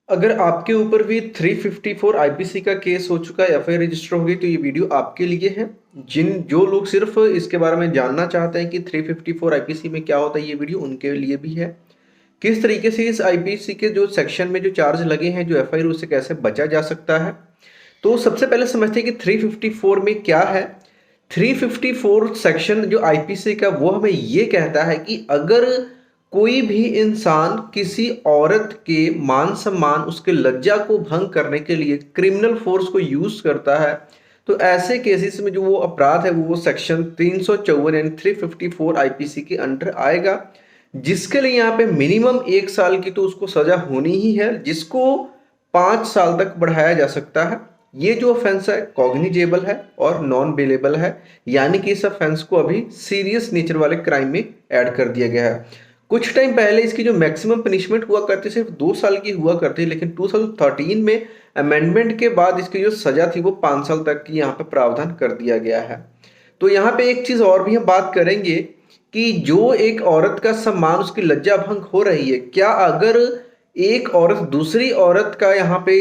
अगर आपके ऊपर भी 354 आईपीसी का केस हो चुका है, एफआईआर रजिस्टर हो गई, तो ये वीडियो आपके लिए है। जो लोग सिर्फ इसके बारे में जानना चाहते हैं कि 354 आईपीसी में क्या होता है, ये वीडियो उनके लिए भी है। किस तरीके से इस आईपीसी के जो सेक्शन में जो चार्ज लगे हैं, जो एफआईआर, उससे कैसे बचा जा सकता है। तो सबसे पहले समझते हैं कि 354 में क्या है। 354 सेक्शन जो आईपीसी का, वो हमें ये कहता है कि अगर कोई भी इंसान किसी औरत के मान सम्मान, उसके लज्जा को भंग करने के लिए क्रिमिनल फोर्स को यूज करता है, तो ऐसे केसेस में जो वो अपराध है वो सेक्शन 354 यानी 354 आईपीसी के अंडर आएगा, जिसके लिए यहाँ पे मिनिमम 1 साल की तो उसको सजा होनी ही है, जिसको 5 साल तक बढ़ाया जा सकता है। ये जो ऑफेंस है कॉग्निजेबल है और नॉन बेलेबल है, यानी कि इस ऑफेंस को अभी सीरियस नेचर वाले क्राइम में ऐड कर दिया गया है। कुछ टाइम पहले इसकी जो मैक्सिमम पनिशमेंट हुआ करती सिर्फ 2 साल की हुआ करती, लेकिन 2013 में अमेंडमेंट के बाद इसकी जो सजा थी वो 5 साल तक की यहाँ पे प्रावधान कर दिया गया है। तो यहाँ पे एक चीज और भी हम बात करेंगे कि जो एक औरत का सम्मान, उसकी लज्जा भंग हो रही है, क्या अगर एक औरत दूसरी औरत का यहाँ पे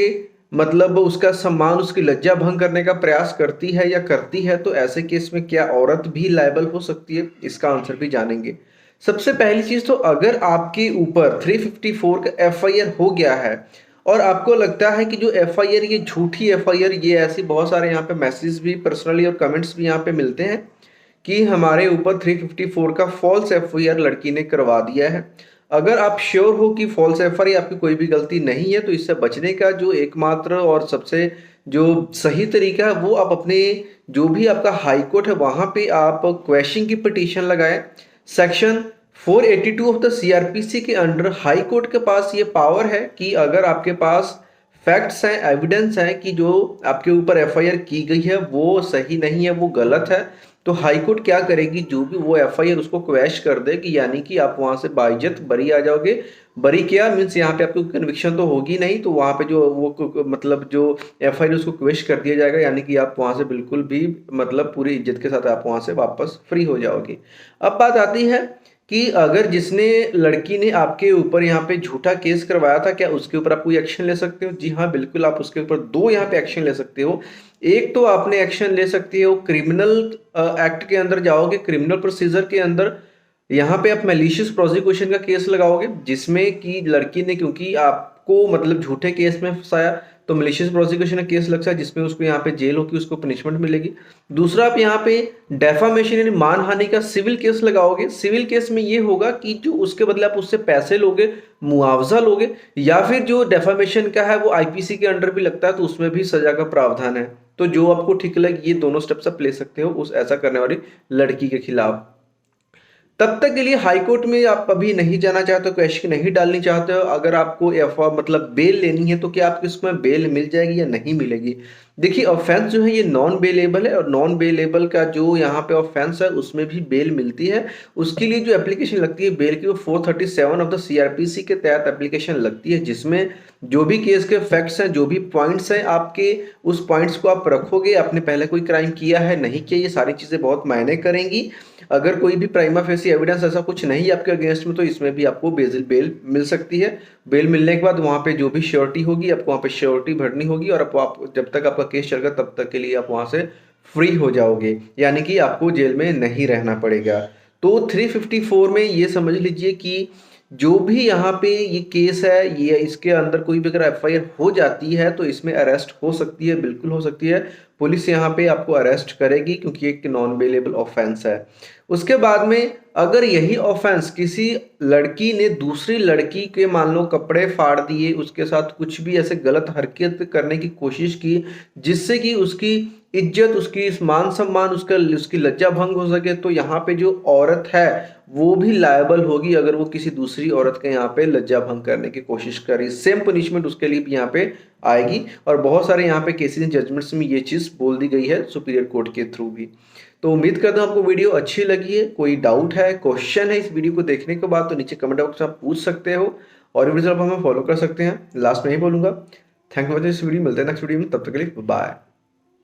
मतलब उसका सम्मान, उसकी लज्जा भंग करने का प्रयास करती है या करती है, तो ऐसे केस में क्या औरत भी लायबल हो सकती है, इसका आंसर भी जानेंगे। सबसे पहली चीज, तो अगर आपके ऊपर 354 का एफआईआर हो गया है और आपको लगता है कि जो एफआईआर ये झूठी एफआईआर, ये ऐसी बहुत सारे यहाँ पे मैसेज भी पर्सनली और कमेंट्स भी यहाँ पे मिलते हैं कि हमारे ऊपर 354 का फॉल्स एफआईआर लड़की ने करवा दिया है। अगर आप श्योर हो कि फॉल्स एफआईआर आपकी कोई भी गलती नहीं है, तो इससे बचने का जो एकमात्र और सबसे जो सही तरीका है, वो आप अपने जो भी आपका हाई कोर्ट है वहां पे आप क्वेश्चन की पिटीशन लगाएं। सेक्शन 482 ऑफ द सीआरपीसी के अंडर हाई कोर्ट के पास ये पावर है कि अगर आपके पास फैक्ट्स हैं, एविडेंस है कि जो आपके ऊपर एफआईआर की गई है वो सही नहीं है, वो गलत है, तो हाई कोर्ट क्या करेगी, जो भी वो एफआईआर उसको क्वैश कर देगी, यानी कि आप वहां से बाइज्जत बरी आ जाओगे। बरी क्या मीन्स, यहाँ पे आपको कन्विक्शन तो होगी नहीं, तो वहां पे जो वो मतलब जो एफआईआर उसको क्वैश कर दिया जाएगा, यानी कि आप वहां से बिल्कुल भी मतलब पूरी इज्जत के साथ आप वहां से वापस फ्री हो जाओगे। अब बात आती है कि अगर जिसने लड़की ने आपके ऊपर यहाँ पे झूठा केस करवाया था, क्या उसके ऊपर आप कोई एक्शन ले सकते हो? जी हाँ, बिल्कुल, आप उसके ऊपर दो यहाँ पे एक्शन ले सकते हो। एक तो आपने एक्शन ले सकते हो क्रिमिनल एक्ट के अंदर जाओगे, क्रिमिनल प्रोसीजर के अंदर यहाँ पे आप मैलिशियस प्रोसिक्यूशन का केस लगाओगे, जिसमें कि लड़की ने क्योंकि आपको मतलब झूठे केस में फंसाया, तो मैलिशियस प्रोसिक्यूशन का केस लगता है, जिसमें उसको यहाँ पे जेल होगी, उसको पनिशमेंट मिलेगी। दूसरा, आप यहाँ पे डेफामेशन यानी मानहानि का सिविल केस लगाओगे। सिविल केस में ये होगा कि जो उसके बदले आप उससे पैसे लोगे, मुआवजा लोगे, या फिर जो डेफामेशन का है वो आईपीसी के अंडर भी लगता है, तो उसमें भी सजा का प्रावधान है। तो जो आपको ठीक लगे, ये दोनों स्टेप्स आप ले सकते हो उस ऐसा करने वाली लड़की के खिलाफ। तब तक के लिए हाई कोर्ट में आप अभी नहीं जाना चाहते हो, क्वेश्चन नहीं डालनी चाहते हो, अगर आपको मतलब बेल लेनी है, तो क्या आपको इसमें बेल मिल जाएगी या नहीं मिलेगी? देखिए, ऑफेंस जो है ये नॉन बेलेबल है, और नॉन बेलेबल का जो यहाँ पे ऑफेंस है उसमें भी बेल मिलती है। उसके लिए जो एप्लीकेशन लगती है बेल की, वो 437 ऑफ द सीआरपीसी के तहत एप्लीकेशन लगती है, जिसमें जो भी केस के फैक्ट्स हैं, जो भी पॉइंट्स हैं आपके, उस पॉइंट्स को आप रखोगे। आपने पहले कोई क्राइम किया है, नहीं किया, ये सारी चीजें बहुत मायने करेंगी। अगर कोई भी प्राइमा फेसी एविडेंस ऐसा कुछ नहीं है आपके अगेंस्ट में, तो इसमें भी आपको बेल मिल सकती है। बेल मिलने के बाद वहां पे जो भी श्योरिटी होगी, आपको वहां पे श्योरिटी भरनी होगी, और आप जब तक आपका केस चलेगा तब तक के लिए आप वहां से फ्री हो जाओगे, यानी कि आपको जेल में नहीं रहना पड़ेगा। तो 354 में ये समझ लीजिए कि जो भी यहाँ पे ये केस है, ये इसके अंदर कोई भी अगर एफआईआर हो जाती है, तो इसमें अरेस्ट हो सकती है, बिल्कुल हो सकती है। पुलिस यहाँ पे आपको अरेस्ट करेगी, क्योंकि एक नॉन बेलेबल ऑफेंस है। उसके बाद में अगर यही ऑफेंस किसी लड़की ने दूसरी लड़की के मान लो कपड़े फाड़ दिए, उसके साथ कुछ भी ऐसे गलत हरकत करने की कोशिश की, जिससे कि उसकी इज्जत, उसकी मान सम्मान, उसकी लज्जा भंग हो सके, तो यहाँ पे जो औरत है वो भी लायबल होगी, अगर वो किसी दूसरी औरत के यहाँ पे लज्जा भंग करने की कोशिश करे। सेम पनिशमेंट उसके लिए भी यहाँ पे आएगी, और बहुत सारे यहाँ पे केसेस जजमेंट्स में ये चीज बोल दी गई है सुपीरियर कोर्ट के थ्रू भी। तो उम्मीद करता हूँ आपको वीडियो अच्छी लगी है। कोई डाउट है, क्वेश्चन है इस वीडियो को देखने के बाद, तो नीचे कमेंट बॉक्स में आप पूछ सकते हो, और वीडियो आप हमें फॉलो कर सकते हैं। लास्ट में ही बोलूंगा, thank you for this video. मिलते हैं नेक्स्ट वीडियो में, तब तक के लिए बाय।